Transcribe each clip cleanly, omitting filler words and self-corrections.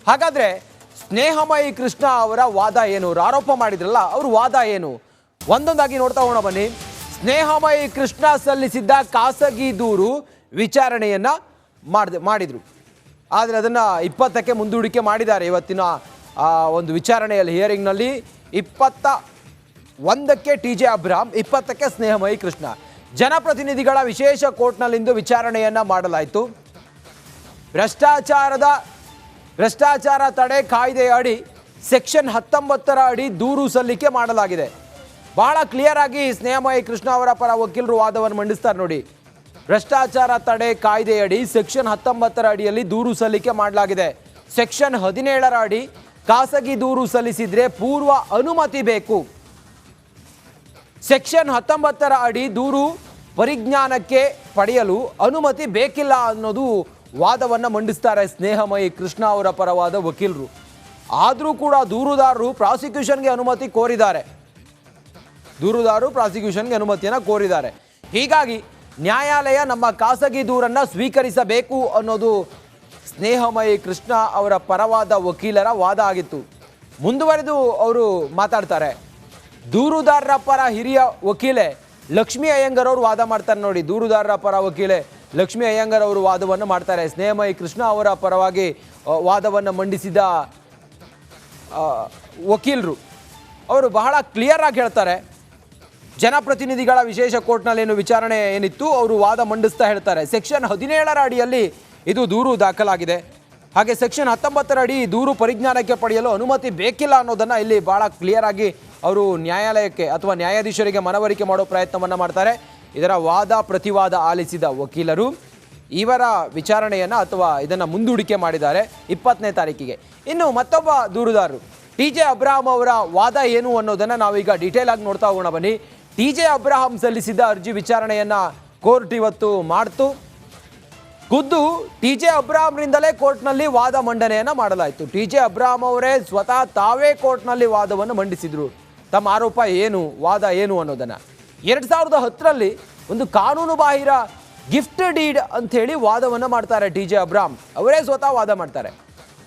ಹಾಗಾದ್ರೆ ಸ್ನೇಹಮಯಿ ಕೃಷ್ಣ ಅವರ ವಾದ ಏನು? ಆರೋಪ ಮಾಡಿದ್ರಲ್ಲ, ಅವ್ರ ವಾದ ಏನು? ಒಂದೊಂದಾಗಿ ನೋಡ್ತಾ ಹೋಗೋಣ ಬನ್ನಿ. ಸ್ನೇಹಮಯಿ ಕೃಷ್ಣ ಸಲ್ಲಿಸಿದ್ದ ಖಾಸಗಿ ದೂರು ವಿಚಾರಣೆಯನ್ನ ಮಾಡಿದ್ರು. ಆದರೆ ಅದನ್ನು 20ಕ್ಕೆ ಮುಂದೂಡಿಕೆ ಮಾಡಿದ್ದಾರೆ. ಇವತ್ತಿನ ಒಂದು ವಿಚಾರಣೆಯಲ್ಲಿ ಹಿಯರಿಂಗ್ನಲ್ಲಿ 21ಕ್ಕೆ TJ ಅಬ್ರಹಾಂ, 20ಕ್ಕೆ ಸ್ನೇಹಮಯಿ ಕೃಷ್ಣ. ಜನಪ್ರತಿನಿಧಿಗಳ ವಿಶೇಷ ಕೋರ್ಟ್ನಲ್ಲಿಂದು ವಿಚಾರಣೆಯನ್ನ ಮಾಡಲಾಯಿತು. ಭ್ರಷ್ಟಾಚಾರ ತಡೆ ಕಾಯ್ದೆಯ ಅಡಿ ಸೆಕ್ಷನ್ 19ರ ಅಡಿ ದೂರು ಸಲ್ಲಿಕೆ ಮಾಡಲಾಗಿದೆ. ಬಹಳ ಕ್ಲಿಯರ್ ಆಗಿ ಸ್ನೇಹಮಯಿ ಕೃಷ್ಣ ಅವರ ಪರ ವಕೀಲರು ವಾದವನ್ನು ಮಂಡಿಸ್ತಾರೆ ನೋಡಿ. ಭ್ರಷ್ಟಾಚಾರ ತಡೆ ಕಾಯ್ದೆಯಡಿ ಸೆಕ್ಷನ್ 19ರ ಅಡಿಯಲ್ಲಿ ದೂರು ಸಲ್ಲಿಕೆ ಮಾಡಲಾಗಿದೆ. ಸೆಕ್ಷನ್ 17ರ ಅಡಿ ಖಾಸಗಿ ದೂರು ಸಲ್ಲಿಸಿದ್ರೆ ಪೂರ್ವ ಅನುಮತಿ ಬೇಕು. ಸೆಕ್ಷನ್ 19ರ ಅಡಿ ದೂರು ಪರಿಜ್ಞಾನಕ್ಕೆ ಪಡೆಯಲು ಅನುಮತಿ ಬೇಕಿಲ್ಲ ಅನ್ನೋದು ವಾದವನ್ನು ಮಂಡಿಸ್ತಾರೆ ಸ್ನೇಹಮಯಿ ಕೃಷ್ಣ ಅವರ ಪರವಾದ ವಕೀಲರು. ಆದರೂ ಕೂಡ ದೂರುದಾರರು ಪ್ರಾಸಿಕ್ಯೂಷನ್ಗೆ ಅನುಮತಿ ಕೋರಿದ್ದಾರೆ. ಅನುಮತಿಯನ್ನು ಕೋರಿದ್ದಾರೆ. ಹೀಗಾಗಿ ನ್ಯಾಯಾಲಯ ನಮ್ಮ ಖಾಸಗಿ ದೂರನ್ನು ಸ್ವೀಕರಿಸಬೇಕು ಅನ್ನೋದು ಸ್ನೇಹಮಯಿ ಕೃಷ್ಣ ಅವರ ಪರವಾದ ವಕೀಲರ ವಾದ ಆಗಿತ್ತು. ಮುಂದುವರೆದು ಅವರು ಮಾತಾಡ್ತಾರೆ. ದೂರುದಾರರ ಪರ ಹಿರಿಯ ವಕೀಲೆ ಲಕ್ಷ್ಮೀ ಅಯ್ಯಂಗರ್ ಅವರು ವಾದ ಮಾಡ್ತಾರೆ ನೋಡಿ. ದೂರುದಾರರ ಪರ ವಕೀಲೆ ಲಕ್ಷ್ಮೀ ಅಯ್ಯಂಗರ್ ಅವರು ವಾದವನ್ನು ಮಾಡ್ತಾರೆ. ಸ್ನೇಹಮಯಿ ಕೃಷ್ಣ ಅವರ ಪರವಾಗಿ ವಾದವನ್ನು ಮಂಡಿಸಿದ ವಕೀಲರು ಅವರು ಬಹಳ ಕ್ಲಿಯರ್ ಆಗಿ ಹೇಳ್ತಾರೆ. ಜನಪ್ರತಿನಿಧಿಗಳ ವಿಶೇಷ ಕೋರ್ಟ್ನಲ್ಲಿ ಏನು ವಿಚಾರಣೆ ಏನಿತ್ತು, ಅವರು ವಾದ ಮಂಡಿಸ್ತಾ ಹೇಳ್ತಾರೆ. ಸೆಕ್ಷನ್ 17ರ ಅಡಿಯಲ್ಲಿ ಇದು ದೂರು ದಾಖಲಾಗಿದೆ. ಹಾಗೆ ಸೆಕ್ಷನ್ 19ರ ಅಡಿ ದೂರು ಪರಿಜ್ಞಾನಕ್ಕೆ ಪಡೆಯಲು ಅನುಮತಿ ಬೇಕಿಲ್ಲ ಅನ್ನೋದನ್ನು ಇಲ್ಲಿ ಬಹಳ ಕ್ಲಿಯರ್ ಆಗಿ ಅವರು ನ್ಯಾಯಾಲಯಕ್ಕೆ ಅಥವಾ ನ್ಯಾಯಾಧೀಶರಿಗೆ ಮನವರಿಕೆ ಮಾಡೋ ಪ್ರಯತ್ನವನ್ನು ಮಾಡ್ತಾರೆ. ಇದರ ವಾದ ಪ್ರತಿವಾದ ಆಲಿಸಿದ ವಕೀಲರು ಇವರ ವಿಚಾರಣೆಯನ್ನು ಅಥವಾ ಇದನ್ನು ಮುಂದೂಡಿಕೆ ಮಾಡಿದ್ದಾರೆ 20ನೇ ತಾರೀಕಿಗೆ. ಇನ್ನು ಮತ್ತೊಬ್ಬ ದೂರುದಾರರು TJ ಅಬ್ರಹಾಂ ಅವರ ವಾದ ಏನು ಅನ್ನೋದನ್ನು ನಾವೀಗ ಡೀಟೇಲ್ ಆಗಿ ನೋಡ್ತಾ ಹೋಗೋಣ ಬನ್ನಿ. TJ ಅಬ್ರಹಾಂ ಸಲ್ಲಿಸಿದ ಅರ್ಜಿ ವಿಚಾರಣೆಯನ್ನು ಕೋರ್ಟ್ ಇವತ್ತು ಮಾಡ್ತು. ಖುದ್ದು TJ ಅಬ್ರಹಾಂರಿಂದಲೇ ಕೋರ್ಟ್ನಲ್ಲಿ ವಾದ ಮಂಡನೆಯನ್ನು ಮಾಡಲಾಯಿತು. TJ ಅಬ್ರಹಾಂ ಅವರೇ ಸ್ವತಃ ತಾವೇ ಕೋರ್ಟ್ನಲ್ಲಿ ವಾದವನ್ನು ಮಂಡಿಸಿದ್ರು. ತಮ್ಮ ಆರೋಪ ಏನು, ವಾದ ಏನು ಅನ್ನೋದನ್ನು 2010ರಲ್ಲಿ ಒಂದು ಕಾನೂನು ಬಾಹಿರ ಗಿಫ್ಟ್ ಡೀಡ್ ಅಂಥೇಳಿ ವಾದವನ್ನು ಮಾಡ್ತಾರೆ. TJ ಅಬ್ರಹಾಂ ಅವರೇ ಸ್ವತಃ ವಾದ ಮಾಡ್ತಾರೆ.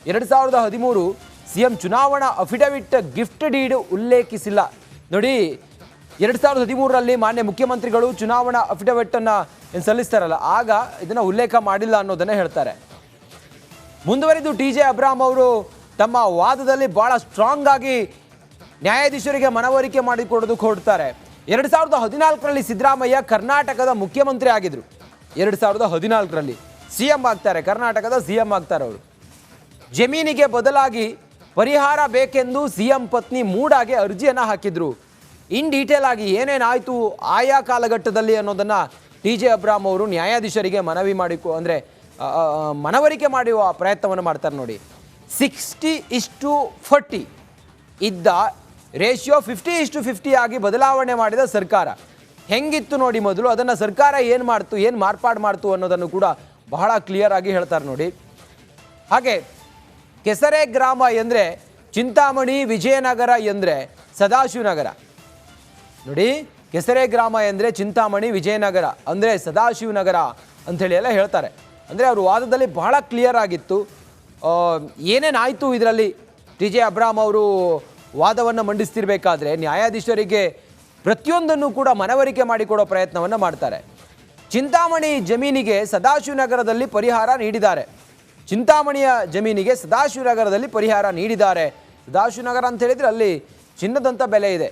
2013 CM ಚುನಾವಣಾ ಅಫಿಡವಿಟ್ ಗಿಫ್ಟ್ ಡೀಡ್ ಉಲ್ಲೇಖಿಸಿಲ್ಲ ನೋಡಿ. 2013ರಲ್ಲಿ ಮಾನ್ಯ ಮುಖ್ಯಮಂತ್ರಿಗಳು ಚುನಾವಣಾ ಅಫಿಡವಿಟನ್ನು ಏನು ಸಲ್ಲಿಸ್ತಾರಲ್ಲ, ಆಗ ಇದನ್ನು ಉಲ್ಲೇಖ ಮಾಡಿಲ್ಲ ಅನ್ನೋದನ್ನೇ ಹೇಳ್ತಾರೆ. ಮುಂದುವರಿದು TJ ಅಬ್ರಹಾಂ ಅವರು ತಮ್ಮ ವಾದದಲ್ಲಿ ಭಾಳ ಸ್ಟ್ರಾಂಗ್ ಆಗಿ ನ್ಯಾಯಾಧೀಶರಿಗೆ ಮನವರಿಕೆ ಮಾಡಿಕೊಡೋದಕ್ಕೆ ಹೊರಡ್ತಾರೆ. 2014ರಲ್ಲಿ ಸಿದ್ದರಾಮಯ್ಯ ಕರ್ನಾಟಕದ ಮುಖ್ಯಮಂತ್ರಿ ಆಗಿದ್ರು. 2014ರಲ್ಲಿ CM ಆಗ್ತಾರೆ, ಕರ್ನಾಟಕದ CM ಆಗ್ತಾರೆ ಅವರು. ಜಮೀನಿಗೆ ಬದಲಾಗಿ ಪರಿಹಾರ ಬೇಕೆಂದು CM ಪತ್ನಿ ಮೂಡಾಗೆ ಅರ್ಜಿಯನ್ನು ಹಾಕಿದ್ರು. ಇನ್ ಡೀಟೇಲ್ ಆಗಿ ಏನೇನಾಯಿತು ಆಯಾ ಕಾಲಘಟ್ಟದಲ್ಲಿ ಅನ್ನೋದನ್ನು TJ ಅಬ್ರಹಾಂ ಅವರು ನ್ಯಾಯಾಧೀಶರಿಗೆ ಮನವರಿಕೆ ಮಾಡುವ ಪ್ರಯತ್ನವನ್ನು ಮಾಡ್ತಾರೆ ನೋಡಿ. 60:40 ಇದ್ದ ರೇಷಿಯೋ 50:50 ಆಗಿ ಬದಲಾವಣೆ ಮಾಡಿದ ಸರ್ಕಾರ ಹೆಂಗಿತ್ತು ನೋಡಿ ಮೊದಲು, ಅದನ್ನು ಸರ್ಕಾರ ಏನು ಮಾರ್ಪಾಡು ಮಾಡ್ತು ಅನ್ನೋದನ್ನು ಕೂಡ ಬಹಳ ಕ್ಲಿಯರ್ ಆಗಿ ಹೇಳ್ತಾರೆ ನೋಡಿ. ಹಾಗೆ ಕೆಸರೆ ಗ್ರಾಮ ಎಂದರೆ ಚಿಂತಾಮಣಿ, ವಿಜಯನಗರ ಎಂದರೆ ಸದಾಶಿವನಗರ ನೋಡಿ. ಕೆಸರೆ ಗ್ರಾಮ ಎಂದರೆ ಚಿಂತಾಮಣಿ, ವಿಜಯನಗರ ಅಂದರೆ ಸದಾಶಿವನಗರ ಅಂಥೇಳಿ ಎಲ್ಲ ಹೇಳ್ತಾರೆ. ಅಂದರೆ ಅವರು ವಾದದಲ್ಲಿ ಬಹಳ ಕ್ಲಿಯರ್ ಆಗಿತ್ತು. ಏನೇನಾಯಿತು ಇದರಲ್ಲಿ TJ ಅಬ್ರಹಾಂ ಅವರು ವಾದವನ್ನು ಮಂಡಿಸ್ತಿರ್ಬೇಕಾದ್ರೆ ನ್ಯಾಯಾಧೀಶರಿಗೆ ಪ್ರತಿಯೊಂದನ್ನು ಕೂಡ ಮನವರಿಕೆ ಮಾಡಿಕೊಡೋ ಪ್ರಯತ್ನವನ್ನು ಮಾಡ್ತಾರೆ. ಚಿಂತಾಮಣಿ ಜಮೀನಿಗೆ ಸದಾಶಿವನಗರದಲ್ಲಿ ಪರಿಹಾರ ನೀಡಿದ್ದಾರೆ. ಚಿಂತಾಮಣಿಯ ಜಮೀನಿಗೆ ಸದಾಶಿವನಗರದಲ್ಲಿ ಪರಿಹಾರ ನೀಡಿದ್ದಾರೆ. ಸದಾಶಿವನಗರ ಅಂತ ಹೇಳಿದರೆ ಅಲ್ಲಿ ಚಿನ್ನದಂಥ ಬೆಲೆ ಇದೆ.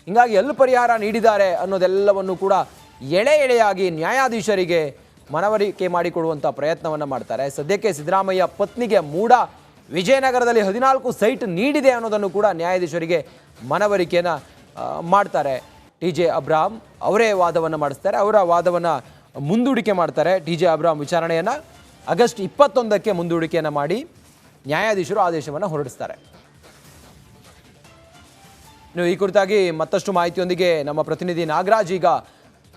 ಹೀಗಾಗಿ ಎಲ್ಲಿ ಪರಿಹಾರ ನೀಡಿದ್ದಾರೆ ಅನ್ನೋದೆಲ್ಲವನ್ನು ಕೂಡ ಎಳೆಯಾಗಿ ನ್ಯಾಯಾಧೀಶರಿಗೆ ಮನವರಿಕೆ ಮಾಡಿಕೊಡುವಂಥ ಪ್ರಯತ್ನವನ್ನು ಮಾಡ್ತಾರೆ. ಸದ್ಯಕ್ಕೆ ಸಿದ್ದರಾಮಯ್ಯ ಪತ್ನಿಗೆ ಮೂಡ ವಿಜಯನಗರದಲ್ಲಿ 14 ಸೈಟ್ ನೀಡಿದೆ ಅನ್ನೋದನ್ನು ಕೂಡ ನ್ಯಾಯಾಧೀಶರಿಗೆ ಮನವರಿಕೆಯನ್ನು ಮಾಡ್ತಾರೆ. TJ ಅಬ್ರಹಾಂ ಅವರೇ ವಾದವನ್ನು ಮಾಡಿಸ್ತಾರೆ. ಅವರ ವಾದವನ್ನು ಮುಂದೂಡಿಕೆ ಮಾಡ್ತಾರೆ. TJ ಅಬ್ರಹಾಂ ವಿಚಾರಣೆಯನ್ನು ಆಗಸ್ಟ್ 21ಕ್ಕೆ ಮುಂದೂಡಿಕೆಯನ್ನು ಮಾಡಿ ನ್ಯಾಯಾಧೀಶರು ಆದೇಶವನ್ನು ಹೊರಡಿಸ್ತಾರೆ. ಇನ್ನು ಈ ಕುರಿತಾಗಿ ಮತ್ತಷ್ಟು ಮಾಹಿತಿಯೊಂದಿಗೆ ನಮ್ಮ ಪ್ರತಿನಿಧಿ ನಾಗರಾಜ್ ಈಗ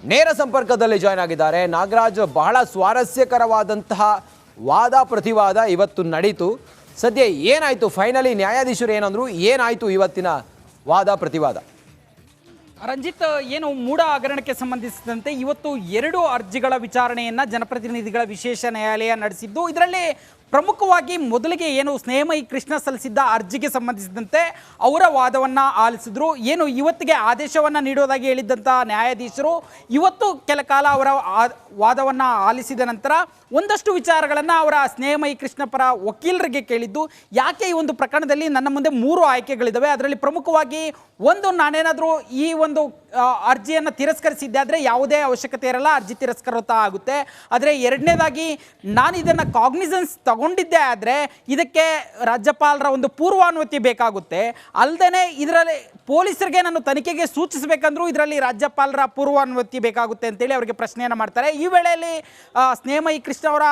ನೇರ ಸಂಪರ್ಕದಲ್ಲಿ ಜಾಯ್ನ್ ಆಗಿದ್ದಾರೆ. ನಾಗರಾಜ್, ಬಹಳ ಸ್ವಾರಸ್ಯಕರವಾದಂತಹ ವಾದ ಪ್ರತಿವಾದ ಇವತ್ತು ನಡೀತು. ಸದ್ಯ ಏನಾಯಿತು ಫೈನಲಿ? ನ್ಯಾಯಾಧೀಶರು ಏನಂದ್ರು, ಏನಾಯಿತು ಇವತ್ತಿನ ವಾದ ಪ್ರತಿವಾದ? ರಂಜಿತ್, ಏನು ಮೂಡ ಹಗರಣಕ್ಕೆ ಸಂಬಂಧಿಸಿದಂತೆ ಇವತ್ತು 2 ಅರ್ಜಿಗಳ ವಿಚಾರಣೆಯನ್ನು ಜನಪ್ರತಿನಿಧಿಗಳ ವಿಶೇಷ ನ್ಯಾಯಾಲಯ ನಡೆಸಿದ್ದು. ಇದರಲ್ಲಿ ಪ್ರಮುಖವಾಗಿ ಮೊದಲಿಗೆ ಏನು ಸ್ನೇಹಮಯಿ ಕೃಷ್ಣ ಸಲ್ಲಿಸಿದ್ದ ಅರ್ಜಿಗೆ ಸಂಬಂಧಿಸಿದಂತೆ ಅವರ ವಾದವನ್ನು ಆಲಿಸಿದ್ರು. ಏನು ಇವತ್ತಿಗೆ ಆದೇಶವನ್ನು ನೀಡೋದಾಗಿ ಹೇಳಿದ್ದಂಥ ನ್ಯಾಯಾಧೀಶರು ಇವತ್ತು ಕೆಲ ಕಾಲ ಅವರ ವಾದವನ್ನು ಆಲಿಸಿದ ನಂತರ ಒಂದಷ್ಟು ವಿಚಾರಗಳನ್ನು ಅವರ ಸ್ನೇಹಮಯಿ ಕೃಷ್ಣ ಪರ ವಕೀಲರಿಗೆ ಕೇಳಿದ್ದು, ಯಾಕೆ ಈ ಒಂದು ಪ್ರಕರಣದಲ್ಲಿ ನನ್ನ ಮುಂದೆ 3 ಆಯ್ಕೆಗಳಿದ್ದಾವೆ, ಅದರಲ್ಲಿ ಪ್ರಮುಖವಾಗಿ ಒಂದು, ನಾನೇನಾದರೂ ಈ ಒಂದು ಅರ್ಜಿಯನ್ನು ತಿರಸ್ಕರಿಸಿದ್ದೆ ಆದರೆ ಯಾವುದೇ ಅವಶ್ಯಕತೆ ಇರಲ್ಲ, ಅರ್ಜಿ ತಿರಸ್ಕೃತ ಆಗುತ್ತೆ. ಆದರೆ ಎರಡನೇದಾಗಿ ನಾನು ಇದನ್ನು ಕಾಗ್ನಿಸೆನ್ಸ್ ತಗೊಂಡಿದ್ದೆ ಆದರೆ ಇದಕ್ಕೆ ರಾಜ್ಯಪಾಲರ ಒಂದು ಪೂರ್ವಾನುಮತಿ ಬೇಕಾಗುತ್ತೆ. ಅಲ್ಲದೆ ಇದರಲ್ಲಿ ಪೊಲೀಸರಿಗೆ ನಾನು ತನಿಖೆಗೆ ಸೂಚಿಸಬೇಕಂದ್ರೂ ಇದರಲ್ಲಿ ರಾಜ್ಯಪಾಲರ ಪೂರ್ವಾನುಮತಿ ಬೇಕಾಗುತ್ತೆ ಅಂತೇಳಿ ಅವರಿಗೆ ಪ್ರಶ್ನೆಯನ್ನು ಮಾಡ್ತಾರೆ. ಈ ವೇಳೆಯಲ್ಲಿ ಸ್ನೇಹಮಯಿ ಕೃಷ್ಣ ಅವರ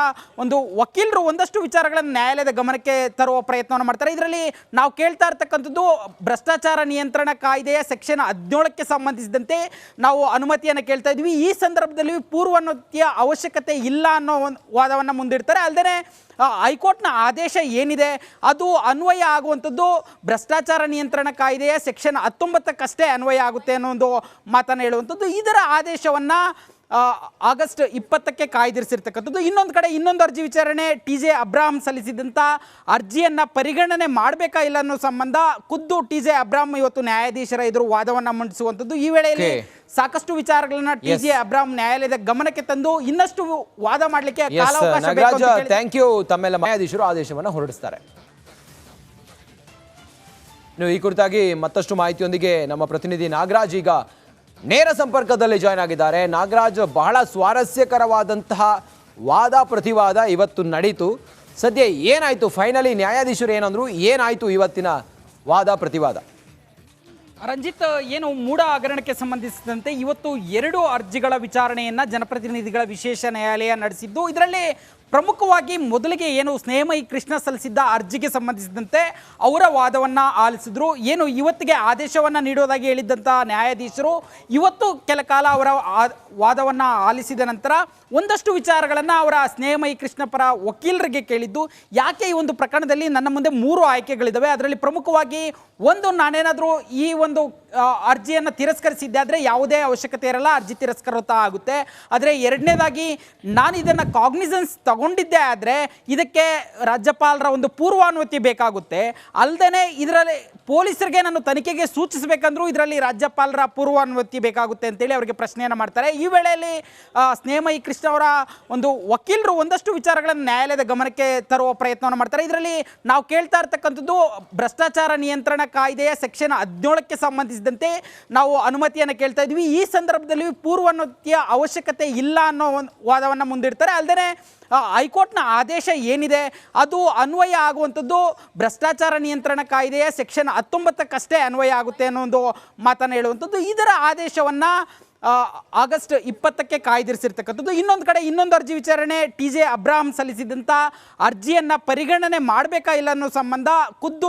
ಒಂದು ವಕೀಲರು ಒಂದಷ್ಟು ವಿಚಾರಗಳನ್ನು ನ್ಯಾಯಾಲಯದ ಗಮನಕ್ಕೆ ತರುವ ಪ್ರಯತ್ನವನ್ನು ಮಾಡ್ತಾರೆ. ಇದರಲ್ಲಿ ನಾವು ಕೇಳ್ತಾ ಇರ್ತಕ್ಕಂಥದ್ದು ಭ್ರಷ್ಟಾಚಾರ ನಿಯಂತ್ರಣ ಕಾಯ್ದೆಯ ಸೆಕ್ಷನ್ 17ಕ್ಕೆ ಸಂಬಂಧಿಸಿದಂತೆ ನಾವು ಅನುಮತಿಯನ್ನು ಕೇಳ್ತಾ ಇದ್ವಿ. ಈ ಸಂದರ್ಭದಲ್ಲಿ ಪೂರ್ವಾನುಮತಿಯ ಅವಶ್ಯಕತೆ ಇಲ್ಲ ಅನ್ನೋ ಒಂದು ವಾದವನ್ನು ಮುಂದಿಡ್ತಾರೆ. ಅಲ್ಲದೆ ಹೈಕೋರ್ಟ್ನ ಆದೇಶ ಏನಿದೆ ಅದು ಅನ್ವಯ ಆಗುವಂಥದ್ದು ಭ್ರಷ್ಟಾಚಾರ ನಿಯಂತ್ರಣ ಕಾಯ್ದೆಯ ಸೆಕ್ಷನ್ 19ಕ್ಕಷ್ಟೇ ಅನ್ವಯ ಆಗುತ್ತೆ ಅನ್ನೋ ಒಂದು ಮಾತನ್ನು ಹೇಳುವಂಥದ್ದು. ಇದರ ಆದೇಶವನ್ನು ಆಗಸ್ಟ್ 20ಕ್ಕೆ ಕಾಯ್ದಿರಿಸಿರ್ತಕ್ಕಂಥದ್ದು. ಇನ್ನೊಂದು ಕಡೆ ಇನ್ನೊಂದು ಅರ್ಜಿ ವಿಚಾರಣೆ TJ ಅಬ್ರಾಹಂ ಸಲ್ಲಿಸಿದಂಥ ಅರ್ಜಿಯನ್ನು ಪರಿಗಣನೆ ಮಾಡಬೇಕಾ ಇಲ್ಲ ಅನ್ನೋ ಸಂಬಂಧ ಖುದ್ದು TJ ಅಬ್ರಾಹಂ ಇವತ್ತು ನ್ಯಾಯಾಧೀಶರ ಎದುರು ವಾದವನ್ನು ಮಂಡಿಸುವಂಥದ್ದು. ಈ ವೇಳೆಯಲ್ಲಿ ಸಾಕಷ್ಟು ವಿಚಾರಗಳನ್ನ TJ ಅಬ್ರಾಹಂ ನ್ಯಾಯಾಲಯದ ಗಮನಕ್ಕೆ ತಂದು ಇನ್ನಷ್ಟು ವಾದ ಮಾಡಲಿಕ್ಕೆ ಕಾಲಾವಕಾಶ ಬೇಕು ಅಂತ ಹೇಳಿ. Thank you. ತಮ್ಮೆಲ್ಲ ನ್ಯಾಯಾಧೀಶರು ಆದೇಶವನ್ನು ಹೊರಡಿಸ್ತಾರೆ. ನೀವು ಈ ಕುರಿತಾಗಿ ಮತ್ತಷ್ಟು ಮಾಹಿತಿಯೊಂದಿಗೆ ನಮ್ಮ ಪ್ರತಿನಿಧಿ ನಾಗರಾಜ್ ಈಗ ನೇರ ಸಂಪರ್ಕದಲ್ಲಿ ಜಾಯ್ನ್ ಆಗಿದ್ದಾರೆ. ನಾಗರಾಜ್, ಬಹಳ ಸ್ವಾರಸ್ಯಕರವಾದಂತಹ ವಾದ ಪ್ರತಿವಾದ ಇವತ್ತು ನಡೀತು. ಸದ್ಯ ಏನಾಯ್ತು ಫೈನಲಿ? ನ್ಯಾಯಾಧೀಶರು ಏನಂದ್ರು, ಏನಾಯ್ತು ಇವತ್ತಿನ ವಾದ ಪ್ರತಿವಾದ? ರಂಜಿತ್, ಏನು ಮೂಡ ಹಗರಣಕ್ಕೆ ಸಂಬಂಧಿಸಿದಂತೆ ಇವತ್ತು 2 ಅರ್ಜಿಗಳ ವಿಚಾರಣೆಯನ್ನು ಜನಪ್ರತಿನಿಧಿಗಳ ವಿಶೇಷ ನ್ಯಾಯಾಲಯ ನಡೆಸಿದ್ದು. ಇದರಲ್ಲಿ ಪ್ರಮುಖವಾಗಿ ಮೊದಲಿಗೆ ಏನು ಸ್ನೇಹಮಯಿ ಕೃಷ್ಣ ಸಲ್ಲಿಸಿದ್ದ ಅರ್ಜಿಗೆ ಸಂಬಂಧಿಸಿದಂತೆ ಅವರ ವಾದವನ್ನು ಆಲಿಸಿದ್ರು. ಏನು ಇವತ್ತಿಗೆ ಆದೇಶವನ್ನು ನೀಡೋದಾಗಿ ಹೇಳಿದ್ದಂಥ ನ್ಯಾಯಾಧೀಶರು ಇವತ್ತು ಕೆಲ ಕಾಲ ಅವರ ವಾದವನ್ನು ಆಲಿಸಿದ ನಂತರ ಒಂದಷ್ಟು ವಿಚಾರಗಳನ್ನು ಅವರ ಸ್ನೇಹಮಯಿ ಕೃಷ್ಣ ಪರ ವಕೀಲರಿಗೆ ಕೇಳಿದ್ದು, ಯಾಕೆ ಈ ಒಂದು ಪ್ರಕರಣದಲ್ಲಿ ನನ್ನ ಮುಂದೆ 3 ಆಯ್ಕೆಗಳಿದ್ದಾವೆ, ಅದರಲ್ಲಿ ಪ್ರಮುಖವಾಗಿ ಒಂದು, ನಾನೇನಾದರೂ ಈ ಒಂದು ಅರ್ಜಿಯನ್ನು ತಿರಸ್ಕರಿಸಿದ್ದೆ ಆದರೆ ಯಾವುದೇ ಅವಶ್ಯಕತೆ ಇರಲ್ಲ, ಅರ್ಜಿ ತಿರಸ್ಕೃತ ಆಗುತ್ತೆ. ಆದರೆ ಎರಡನೇದಾಗಿ ನಾನು ಇದನ್ನು ಕಾಗ್ನಿಸೆನ್ಸ್ ತಗೊಂಡಿದ್ದೆ ಆದರೆ ಇದಕ್ಕೆ ರಾಜ್ಯಪಾಲರ ಒಂದು ಪೂರ್ವಾನುಮತಿ ಬೇಕಾಗುತ್ತೆ. ಅಲ್ಲದೆ ಇದರಲ್ಲಿ ಪೊಲೀಸರಿಗೆ ನಾನು ತನಿಖೆಗೆ ಸೂಚಿಸಬೇಕಂದ್ರೂ ಇದರಲ್ಲಿ ರಾಜ್ಯಪಾಲರ ಪೂರ್ವಾನುಮತಿ ಬೇಕಾಗುತ್ತೆ ಅಂತೇಳಿ ಅವರಿಗೆ ಪ್ರಶ್ನೆಯನ್ನು ಮಾಡ್ತಾರೆ. ಈ ವೇಳೆಯಲ್ಲಿ ಸ್ನೇಹಮಯಿ ಕೃಷ್ಣ ಅವರ ಒಂದು ವಕೀಲರು ಒಂದಷ್ಟು ವಿಚಾರಗಳನ್ನು ನ್ಯಾಯಾಲಯದ ಗಮನಕ್ಕೆ ತರುವ ಪ್ರಯತ್ನವನ್ನು ಮಾಡ್ತಾರೆ. ಇದರಲ್ಲಿ ನಾವು ಕೇಳ್ತಾ ಇರ್ತಕ್ಕಂಥದ್ದು ಭ್ರಷ್ಟಾಚಾರ ನಿಯಂತ್ರಣ ಕಾಯ್ದೆಯ ಸೆಕ್ಷನ್ 17ಕ್ಕೆ ಸಂಬಂಧಿಸಿದಂತೆ ನಾವು ಅನುಮತಿಯನ್ನು ಕೇಳ್ತಾ ಇದ್ವಿ. ಈ ಸಂದರ್ಭದಲ್ಲಿ ಪೂರ್ವಾನುಮತಿಯ ಅವಶ್ಯಕತೆ ಇಲ್ಲ ಅನ್ನೋ ಒಂದು ವಾದವನ್ನು ಮುಂದಿಡ್ತಾರೆ. ಅಲ್ಲದೆ ಹೈಕೋರ್ಟ್ನ ಆದೇಶ ಏನಿದೆ ಅದು ಅನ್ವಯ ಆಗುವಂಥದ್ದು ಭ್ರಷ್ಟಾಚಾರ ನಿಯಂತ್ರಣ ಕಾಯ್ದೆಯ ಸೆಕ್ಷನ್ 19ಕ್ಕಷ್ಟೇ ಅನ್ವಯ ಆಗುತ್ತೆ ಅನ್ನೋ ಒಂದು ಮಾತನ್ನು ಹೇಳುವಂಥದ್ದು. ಇದರ ಆದೇಶವನ್ನು ಆಗಸ್ಟ್ 20ಕ್ಕೆ ಕಾಯ್ದಿರಿಸಿರ್ತಕ್ಕಂಥದ್ದು. ಇನ್ನೊಂದು ಕಡೆ ಇನ್ನೊಂದು ಅರ್ಜಿ ವಿಚಾರಣೆ TJ ಅಬ್ರಾಹಂ ಸಲ್ಲಿಸಿದಂಥ ಅರ್ಜಿಯನ್ನು ಪರಿಗಣನೆ ಮಾಡಬೇಕಾ ಇಲ್ಲ ಅನ್ನೋ ಸಂಬಂಧ ಖುದ್ದು